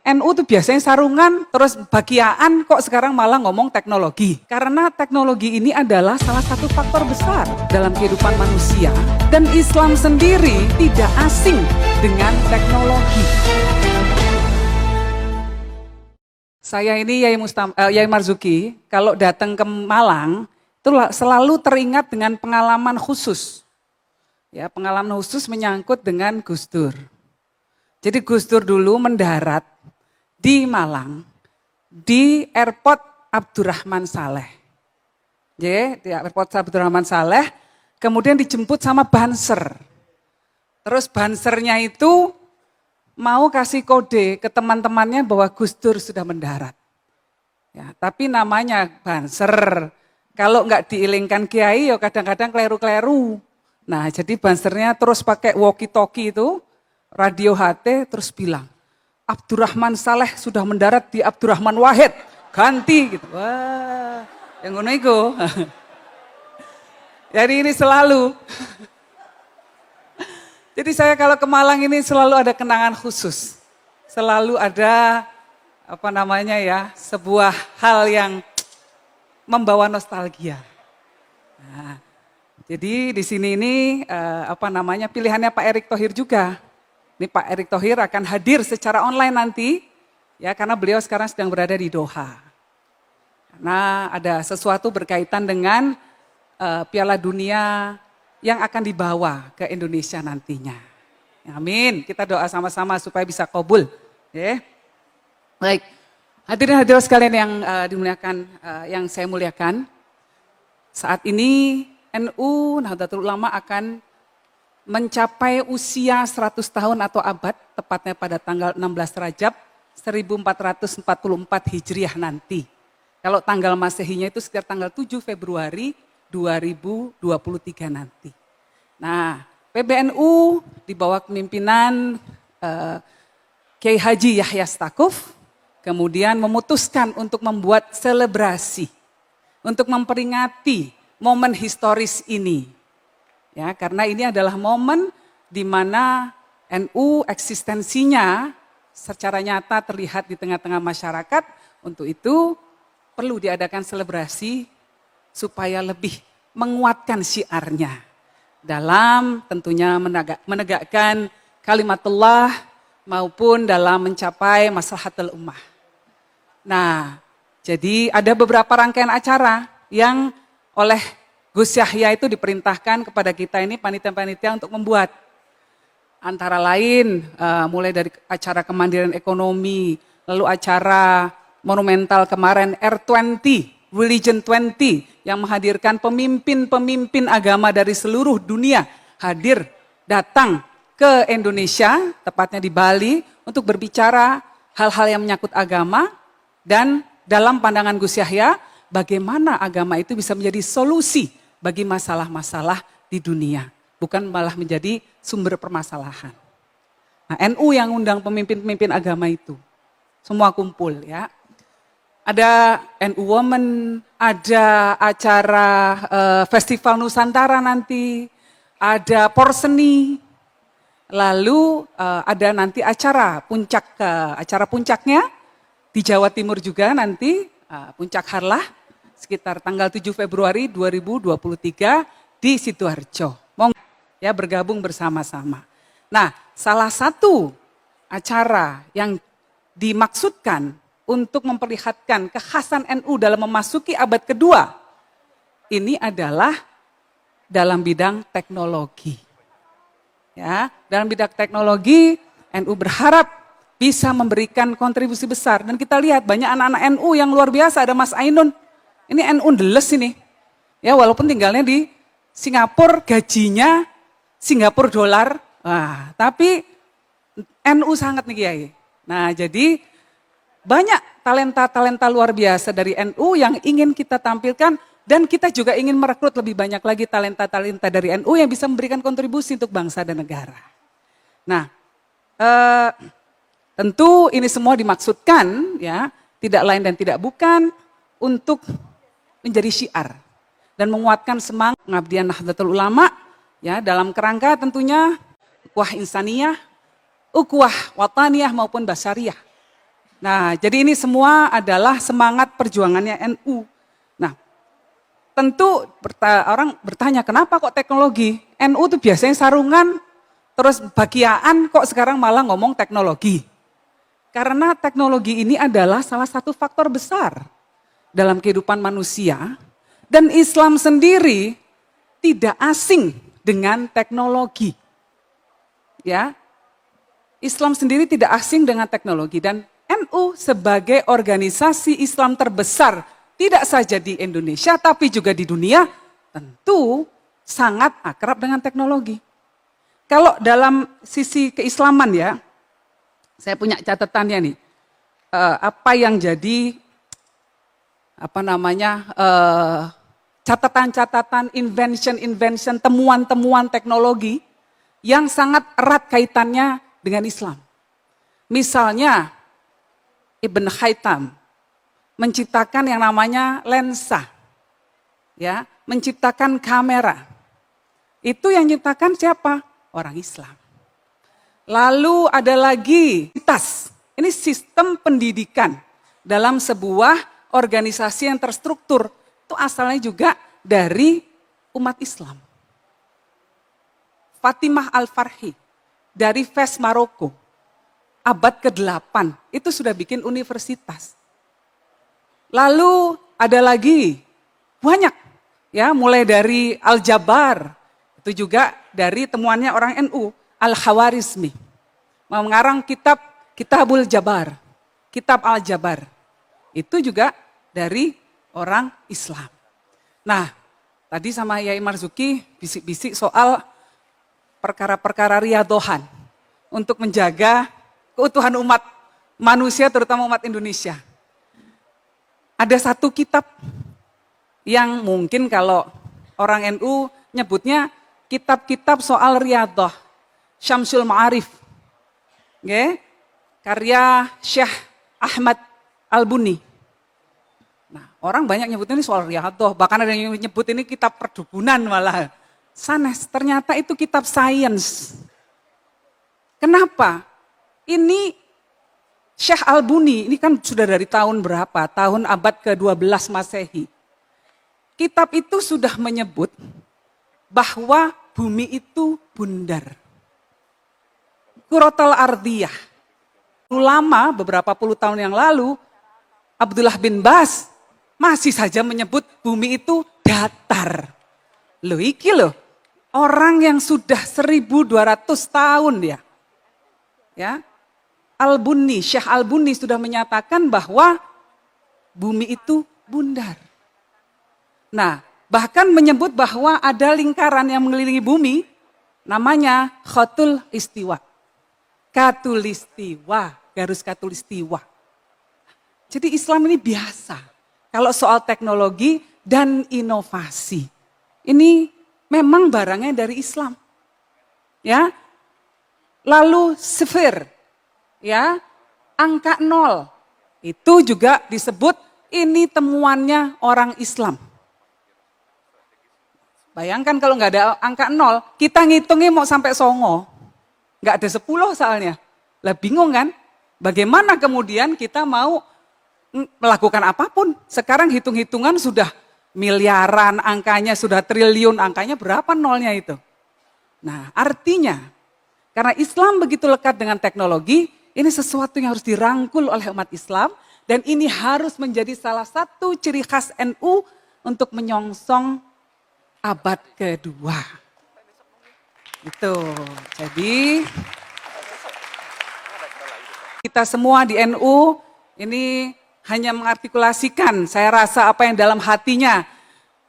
NU tuh biasanya sarungan, terus bagiaan, kok sekarang malah ngomong teknologi. Karena teknologi ini adalah salah satu faktor besar dalam kehidupan manusia. Dan Islam sendiri tidak asing dengan teknologi. Saya ini Yai Marzuki, kalau datang ke Malang, itu selalu teringat dengan pengalaman khusus. Ya, pengalaman khusus menyangkut dengan Gus Dur. Jadi Gus Dur dulu mendarat di Malang, di Airport Abdurrahman Saleh. Di Airport Abdurrahman Saleh, kemudian dijemput sama banser. Terus bansernya itu mau kasih kode ke teman-temannya bahwa Gus Dur sudah mendarat. Ya, tapi namanya banser, kalau nggak diilingkan kiai ya kadang-kadang kleru-kleru. Nah jadi bansernya terus pakai walkie-talkie itu, radio HT terus bilang, Abdurrahman Saleh sudah mendarat di Abdurrahman Wahid, ganti gitu. Wah, yang ngono iku. Jadi ini selalu. Jadi saya kalau ke Malang ini selalu ada kenangan khusus. Selalu ada sebuah hal yang membawa nostalgia. Nah, jadi di sini ini pilihannya Pak Erick Thohir juga. Ini Pak Erick Thohir akan hadir secara online nanti, ya karena beliau sekarang sedang berada di Doha. Karena ada sesuatu berkaitan dengan Piala Dunia yang akan dibawa ke Indonesia nantinya. Amin, kita doa sama-sama supaya bisa qabul. Ya. Baik, hadirin sekalian yang dimuliakan, yang saya muliakan. Saat ini NU Nahdlatul Ulama akan mencapai usia 100 tahun atau abad, tepatnya pada tanggal 16 Rajab 1444 Hijriah nanti. Kalau tanggal Masehinya itu sekitar tanggal 7 Februari 2023 nanti. Nah, PBNU di bawah kepemimpinan Kiai Haji Yahya Stakuf kemudian memutuskan untuk membuat selebrasi, untuk memperingati momen historis ini. Ya, karena ini adalah momen di mana NU eksistensinya secara nyata terlihat di tengah-tengah masyarakat. Untuk itu perlu diadakan selebrasi supaya lebih menguatkan syiarnya dalam tentunya menegakkan kalimatullah maupun dalam mencapai maslahatul ummah. Nah, jadi ada beberapa rangkaian acara yang oleh Gus Yahya itu diperintahkan kepada kita ini panitia-panitia untuk membuat. Antara lain mulai dari acara kemandirian ekonomi, lalu acara monumental kemarin R20, Religion 20 yang menghadirkan pemimpin-pemimpin agama dari seluruh dunia hadir datang ke Indonesia, tepatnya di Bali untuk berbicara hal-hal yang menyangkut agama dan dalam pandangan Gus Yahya bagaimana agama itu bisa menjadi solusi bagi masalah-masalah di dunia, bukan malah menjadi sumber permasalahan. Nah, NU yang undang pemimpin-pemimpin agama itu, semua kumpul ya. Ada NU Women, ada acara Festival Nusantara nanti, ada Porseni, lalu ada nanti acara puncaknya di Jawa Timur juga nanti, Puncak Harlah, sekitar tanggal 7 Februari 2023 di Sidoarjo. Ya bergabung bersama-sama. Nah, salah satu acara yang dimaksudkan untuk memperlihatkan kekhasan NU dalam memasuki abad kedua, ini adalah dalam bidang teknologi. Ya, dalam bidang teknologi NU berharap bisa memberikan kontribusi besar dan kita lihat banyak anak-anak NU yang luar biasa, ada Mas Ainun. Ini NU ndeles ini. Ya walaupun tinggalnya di Singapura, gajinya Singapura dolar. Wah, tapi NU sangat nih Kiai. Nah, jadi banyak talenta-talenta luar biasa dari NU yang ingin kita tampilkan dan kita juga ingin merekrut lebih banyak lagi talenta-talenta dari NU yang bisa memberikan kontribusi untuk bangsa dan negara. Nah, tentu ini semua dimaksudkan ya, tidak lain dan tidak bukan untuk menjadi syiar dan menguatkan semangat pengabdian Nahdlatul Ulama ya dalam kerangka tentunya ukhuwah insaniyah, ukhuwah wataniyah maupun basyariyah. Nah, jadi ini semua adalah semangat perjuangannya NU. Nah, tentu orang bertanya, kenapa kok teknologi? NU itu biasanya sarungan, terus bagian kok sekarang malah ngomong teknologi. Karena teknologi ini adalah salah satu faktor besar dalam kehidupan manusia. Dan Islam sendiri tidak asing dengan teknologi. Ya, Islam sendiri tidak asing dengan teknologi. Dan NU sebagai organisasi Islam terbesar, tidak saja di Indonesia, tapi juga di dunia, tentu sangat akrab dengan teknologi. Kalau dalam sisi keislaman ya, saya punya catatannya nih, apa yang jadi, catatan-catatan, invention, temuan-temuan teknologi yang sangat erat kaitannya dengan Islam. Misalnya, Ibn Khaitam menciptakan yang namanya lensa, ya, menciptakan kamera. Itu yang menciptakan siapa? Orang Islam. Lalu ada lagi TAS. Ini sistem pendidikan dalam sebuah organisasi yang terstruktur. Itu asalnya juga dari umat Islam. Fatimah Al-Farhi dari Fes, Maroko. Abad ke-8 itu sudah bikin universitas. Lalu ada lagi banyak ya, mulai dari Al-Jabar, itu juga dari temuannya orang NU, Al-Khawarizmi. Mengarang Kitabul Jabar, Kitab Al-Jabar. Itu juga dari orang Islam. Nah, tadi sama Yai Marzuki bisik-bisik soal perkara-perkara riyadohan untuk menjaga keutuhan umat manusia, terutama umat Indonesia. Ada satu kitab yang mungkin kalau orang NU nyebutnya kitab-kitab soal riyadah, Syamsul Ma'arif. Okay? Karya Syekh Ahmad Al-Buni. Nah, orang banyak nyebutnya ini soal riyadah, bahkan ada yang nyebut ini kitab perdukunan malah. Sanes, ternyata itu kitab sains. Kenapa? Ini Syekh Al-Buni, ini kan sudah dari tahun berapa? Tahun abad ke-12 Masehi. Kitab itu sudah menyebut bahwa bumi itu bundar. Kurotal ardiyah. Ulama beberapa puluh tahun yang lalu, Abdullah bin Bas masih saja menyebut bumi itu datar. Loh iki loh, orang yang sudah 1200 tahun dia. Ya, Al-Buni, Syekh Al-Buni sudah menyatakan bahwa bumi itu bundar. Nah, bahkan menyebut bahwa ada lingkaran yang mengelilingi bumi, namanya Khatul Istiwa. Katulistiwa, garis katulistiwa. Jadi Islam ini biasa. Kalau soal teknologi dan inovasi, ini memang barangnya dari Islam. Ya, lalu sifir. Ya, angka 0 itu juga disebut ini temuannya orang Islam. Bayangkan kalau nggak ada angka 0, kita ngitungnya mau sampai songo. Nggak ada 10 soalnya. Lah bingung kan? Bagaimana kemudian kita mau melakukan apapun? Sekarang hitung-hitungan sudah miliaran, angkanya sudah triliun, angkanya berapa nolnya itu? Nah, artinya karena Islam begitu lekat dengan teknologi, ini sesuatu yang harus dirangkul oleh umat Islam dan ini harus menjadi salah satu ciri khas NU untuk menyongsong abad kedua. Itu. Jadi kita semua di NU ini hanya mengartikulasikan, saya rasa apa yang dalam hatinya,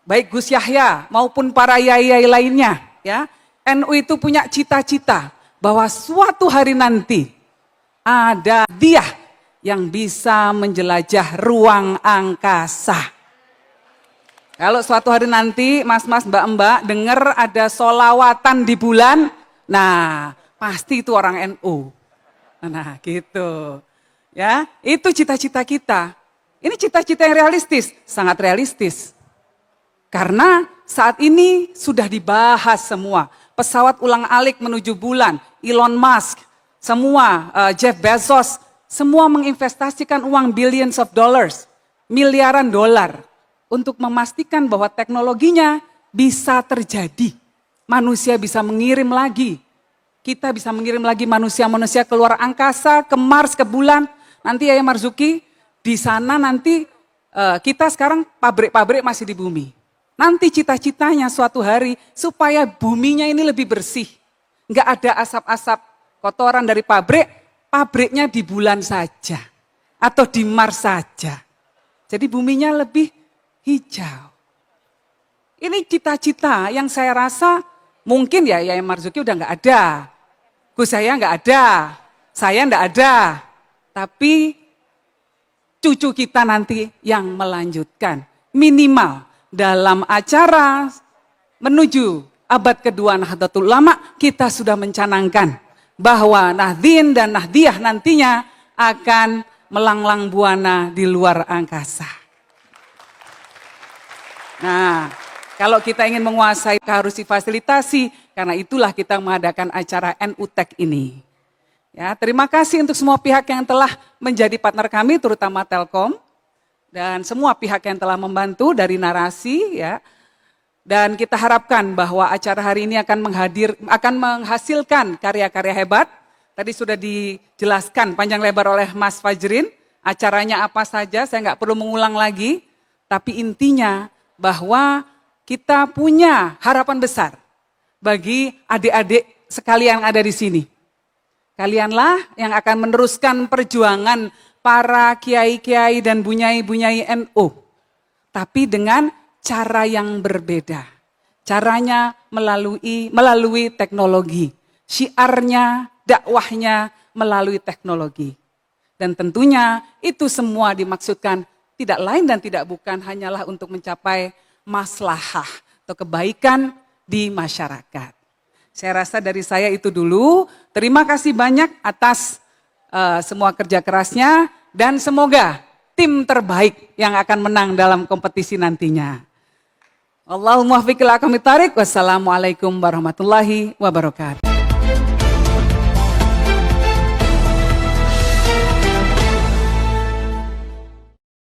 baik Gus Yahya maupun para yai-yai lainnya. Ya, NU itu punya cita-cita bahwa suatu hari nanti ada dia yang bisa menjelajah ruang angkasa. Kalau suatu hari nanti mas-mas mbak-mbak dengar ada solawatan di bulan, nah pasti itu orang NU. Nah gitu. Ya, itu cita-cita kita. Ini cita-cita yang realistis, sangat realistis. Karena saat ini sudah dibahas semua. Pesawat ulang-alik menuju bulan, Elon Musk, semua, Jeff Bezos, semua menginvestasikan uang billions of dollars, miliaran dolar untuk memastikan bahwa teknologinya bisa terjadi. Manusia bisa mengirim lagi, kita bisa mengirim lagi manusia-manusia keluar angkasa, ke Mars, ke bulan. Nanti ya Marzuki, di sana nanti kita sekarang pabrik-pabrik masih di bumi. Nanti cita-citanya suatu hari supaya buminya ini lebih bersih. Enggak ada asap-asap kotoran dari pabrik, pabriknya di bulan saja. Atau di Mars saja. Jadi buminya lebih hijau. Ini cita-cita yang saya rasa mungkin ya Yai Marzuki udah enggak ada. Gus saya enggak ada, saya enggak ada. Tapi cucu kita nanti yang melanjutkan. Minimal dalam acara menuju abad kedua Nahdlatul Ulama, kita sudah mencanangkan bahwa Nahdien dan Nahdiyah nantinya akan melanglang buana di luar angkasa. Nah, kalau kita ingin menguasai harus difasilitasi, karena itulah kita mengadakan acara NUTEK ini. Ya, terima kasih untuk semua pihak yang telah menjadi partner kami, terutama Telkom, dan semua pihak yang telah membantu dari narasi, ya. Dan kita harapkan bahwa acara hari ini akan menghasilkan karya-karya hebat. Tadi sudah dijelaskan panjang lebar oleh Mas Fajrin, acaranya apa saja, saya nggak perlu mengulang lagi. Tapi intinya bahwa kita punya harapan besar bagi adik-adik sekalian yang ada di sini. Kalianlah yang akan meneruskan perjuangan para kiai-kiai dan bunyai-bunyai NU. Tapi dengan cara yang berbeda. Caranya melalui teknologi. Syiarnya, dakwahnya melalui teknologi. Dan tentunya itu semua dimaksudkan tidak lain dan tidak bukan hanyalah untuk mencapai maslahah atau kebaikan di masyarakat. Saya rasa dari saya itu dulu. Terima kasih banyak atas semua kerja kerasnya dan semoga tim terbaik yang akan menang dalam kompetisi nantinya. Allahumma fiqil akamitarik. Wassalamualaikum warahmatullahi wabarakatuh.